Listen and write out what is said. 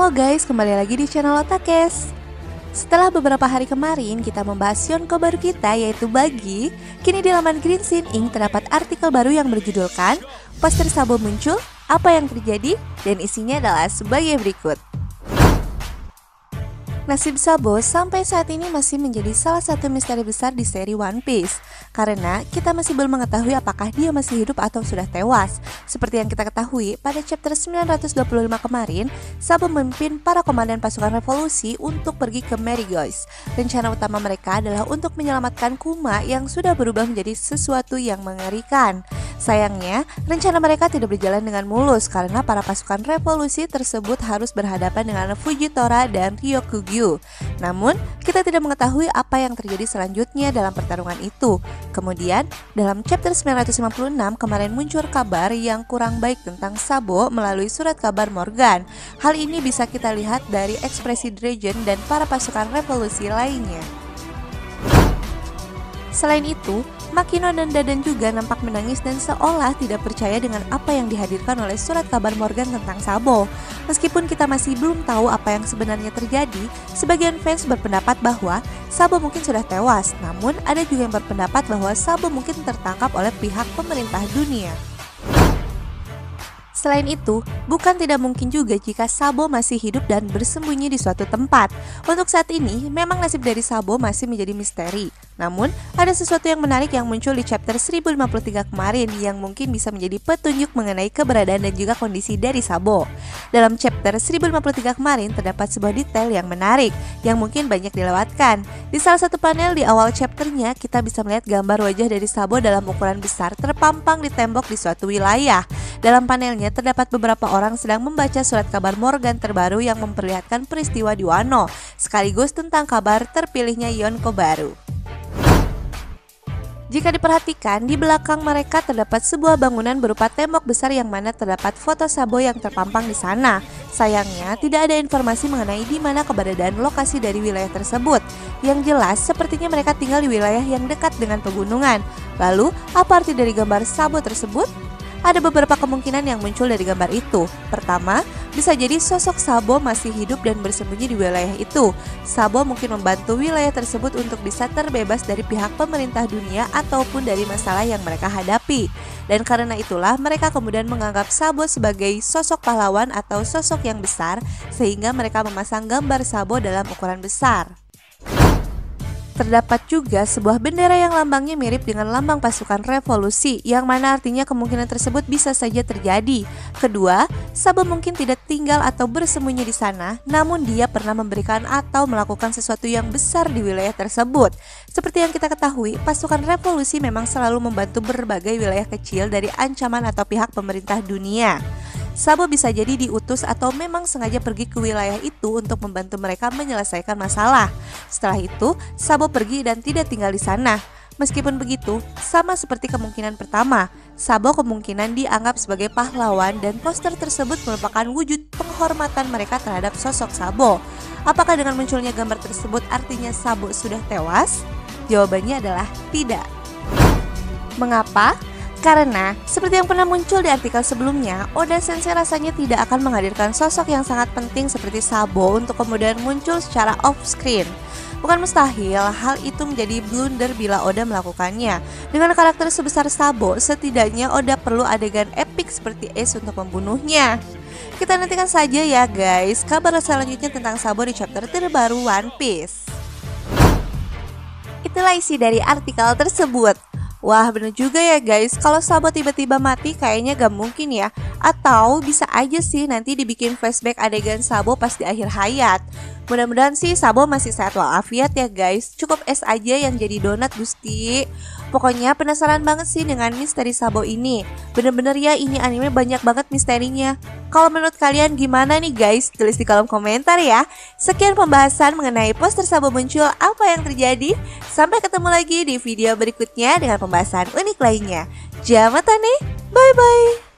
Halo guys, kembali lagi di channel Otakes. Setelah beberapa hari kemarin kita membahas Yonko baru kita yaitu Bagi, kini di laman Green Sin Inc terdapat artikel baru yang berjudulkan Poster Sabo muncul, apa yang terjadi? Dan isinya adalah sebagai berikut. Nasib Sabo sampai saat ini masih menjadi salah satu misteri besar di seri One Piece, karena kita masih belum mengetahui apakah dia masih hidup atau sudah tewas. Seperti yang kita ketahui, pada chapter 925 kemarin, Sabo memimpin para komandan pasukan revolusi untuk pergi ke Marigold. Rencana utama mereka adalah untuk menyelamatkan Kuma yang sudah berubah menjadi sesuatu yang mengerikan. Sayangnya, rencana mereka tidak berjalan dengan mulus karena para pasukan revolusi tersebut harus berhadapan dengan Fujitora dan Ryokugyu. Namun, kita tidak mengetahui apa yang terjadi selanjutnya dalam pertarungan itu. Kemudian, dalam chapter 956 kemarin muncul kabar yang kurang baik tentang Sabo melalui surat kabar Morgan. Hal ini bisa kita lihat dari ekspresi Dragon dan para pasukan revolusi lainnya. Selain itu, Makino dan Dadan juga nampak menangis dan seolah tidak percaya dengan apa yang dihadirkan oleh surat kabar Morgan tentang Sabo. Meskipun kita masih belum tahu apa yang sebenarnya terjadi, sebagian fans berpendapat bahwa Sabo mungkin sudah tewas, namun ada juga yang berpendapat bahwa Sabo mungkin tertangkap oleh pihak pemerintah dunia. Selain itu, bukan tidak mungkin juga jika Sabo masih hidup dan bersembunyi di suatu tempat. Untuk saat ini, memang nasib dari Sabo masih menjadi misteri. Namun, ada sesuatu yang menarik yang muncul di chapter 1053 kemarin yang mungkin bisa menjadi petunjuk mengenai keberadaan dan juga kondisi dari Sabo. Dalam chapter 1053 kemarin terdapat sebuah detail yang menarik yang mungkin banyak dilewatkan. Di salah satu panel di awal chapternya, kita bisa melihat gambar wajah dari Sabo dalam ukuran besar terpampang di tembok di suatu wilayah. Dalam panelnya terdapat beberapa orang sedang membaca surat kabar Morgan terbaru yang memperlihatkan peristiwa di Wano, sekaligus tentang kabar terpilihnya Yonko baru. Jika diperhatikan, di belakang mereka terdapat sebuah bangunan berupa tembok besar yang mana terdapat foto Sabo yang terpampang di sana. Sayangnya, tidak ada informasi mengenai di mana keberadaan lokasi dari wilayah tersebut. Yang jelas, sepertinya mereka tinggal di wilayah yang dekat dengan pegunungan. Lalu, apa arti dari gambar Sabo tersebut? Ada beberapa kemungkinan yang muncul dari gambar itu. Pertama, bisa jadi sosok Sabo masih hidup dan bersembunyi di wilayah itu. Sabo mungkin membantu wilayah tersebut untuk bisa terbebas dari pihak pemerintah dunia ataupun dari masalah yang mereka hadapi. Dan karena itulah mereka kemudian menganggap Sabo sebagai sosok pahlawan atau sosok yang besar, sehingga mereka memasang gambar Sabo dalam ukuran besar. Terdapat juga sebuah bendera yang lambangnya mirip dengan lambang pasukan revolusi, yang mana artinya kemungkinan tersebut bisa saja terjadi. Kedua, Sabo mungkin tidak tinggal atau bersembunyi di sana, namun dia pernah memberikan atau melakukan sesuatu yang besar di wilayah tersebut. Seperti yang kita ketahui, pasukan revolusi memang selalu membantu berbagai wilayah kecil dari ancaman atau pihak pemerintah dunia. Sabo bisa jadi diutus atau memang sengaja pergi ke wilayah itu untuk membantu mereka menyelesaikan masalah. Setelah itu, Sabo pergi dan tidak tinggal di sana. Meskipun begitu, sama seperti kemungkinan pertama, Sabo kemungkinan dianggap sebagai pahlawan dan poster tersebut merupakan wujud penghormatan mereka terhadap sosok Sabo. Apakah dengan munculnya gambar tersebut artinya Sabo sudah tewas? Jawabannya adalah tidak. Mengapa? Karena, seperti yang pernah muncul di artikel sebelumnya, Oda Sensei rasanya tidak akan menghadirkan sosok yang sangat penting seperti Sabo untuk kemudian muncul secara off-screen. Bukan mustahil, hal itu menjadi blunder bila Oda melakukannya. Dengan karakter sebesar Sabo, setidaknya Oda perlu adegan epic seperti Ace untuk membunuhnya. Kita nantikan saja ya guys, kabar selanjutnya tentang Sabo di chapter terbaru One Piece. Itulah isi dari artikel tersebut. Wah, bener juga ya guys, kalau Sabo tiba-tiba mati kayaknya gak mungkin ya. Atau bisa aja sih nanti dibikin flashback adegan Sabo pas di akhir hayat. Mudah-mudahan sih Sabo masih sehat walafiat ya guys. Cukup es aja yang jadi donat Gusti. Pokoknya penasaran banget sih dengan misteri Sabo ini. Bener-bener ya, ini anime banyak banget misterinya. Kalau menurut kalian gimana nih guys? Tulis di kolom komentar ya. Sekian pembahasan mengenai poster Sabo muncul, apa yang terjadi. Sampai ketemu lagi di video berikutnya dengan pembahasan unik lainnya. Jamatane, bye bye.